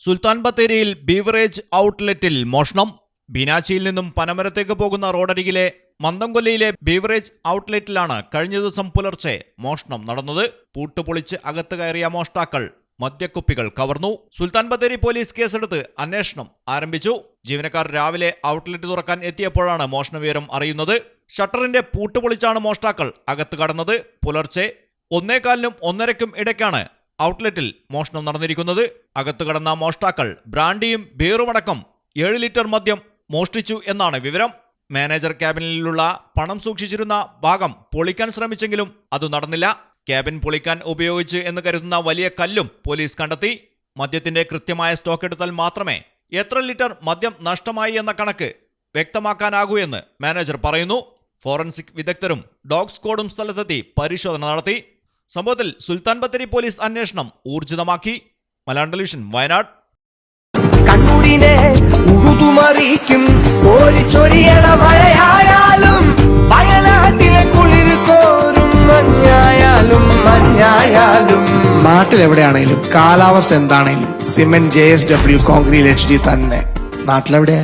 സുൽത്താൻ ബത്തേരിയിൽ ബീവറേജ് ഔട്ട്ലെറ്റിൽ മോഷണം. ബീനാച്ചിയിൽ നിന്നും പനമരത്തേക്ക് പോകുന്ന റോഡരികിലെ മന്തംകൊല്ലയിലെ ബീവറേജ് ഔട്ട്ലെറ്റിലാണ് കഴിഞ്ഞ ദിവസം പുലർച്ചെ മോഷണം നടന്നത്. പൂട്ടുപൊളിച്ച് അകത്ത് കയറിയ മോഷ്ടാക്കൾ മദ്യക്കുപ്പികൾ കവർന്നു. സുൽത്താൻ ബത്തേരി പോലീസ് കേസെടുത്ത് അന്വേഷണം ആരംഭിച്ചു. ജീവനക്കാർ രാവിലെ ഔട്ട്ലെറ്റ് തുറക്കാൻ എത്തിയപ്പോഴാണ് മോഷണ വിവരം അറിയുന്നത്. ഷട്ടറിന്റെ പൂട്ടുപൊളിച്ചാണ് മോഷ്ടാക്കൾ അകത്ത് കടന്നത്. പുലർച്ചെ 1:15-നും 1:30-ക്കും ഇടയ്ക്കാണ് ഔട്ട്ലെറ്റിൽ മോഷണം നടന്നിരിക്കുന്നത്. അകത്തു കടന്ന മോഷ്ടാക്കൾ ബ്രാൻഡിയും ബീറുമടക്കം 7 ലിറ്റർ മദ്യം മോഷ്ടിച്ചു എന്നാണ് വിവരം. മാനേജർ ക്യാബിനിലുള്ള പണം സൂക്ഷിച്ചിരുന്ന ഭാഗം പൊളിക്കാൻ ശ്രമിച്ചെങ്കിലും അത് നടന്നില്ല. ക്യാബിൻ പൊളിക്കാൻ ഉപയോഗിച്ച് എന്ന് കരുതുന്ന വലിയ കല്ലും പോലീസ് കണ്ടെത്തി. മദ്യത്തിന്റെ കൃത്യമായ സ്റ്റോക്ക് എടുത്താൽ മാത്രമേ എത്ര ലിറ്റർ മദ്യം നഷ്ടമായി എന്ന കണക്ക് വ്യക്തമാക്കാനാകൂ എന്ന് മാനേജർ പറയുന്നു. ഫോറൻസിക് വിദഗ്ധരും ഡോഗ് സ്ക്വാഡും സ്ഥലത്തെത്തി പരിശോധന നടത്തി. സംഭവത്തിൽ സുൽത്താൻ ബത്തേരി പോലീസ് അന്വേഷണം ഊർജിതമാക്കി. മലയാളം ടെലിവിഷൻ, വയനാട്. കണ്ണൂരിനെ ഉഴുതുമറിക്കും ഓടിച്ചൊരിയണ മഴയായാലും വയനാട്ടിലെ കുളിർ കോരും മഞ്ഞായാലും നാട്ടിലെവിടെയാണേലും കാലാവസ്ഥ എന്താണേലും സിമെന്റ് JSW കോൺക്രീറ്റ് HD തന്നെ. നാട്ടിലെവിടെയാ?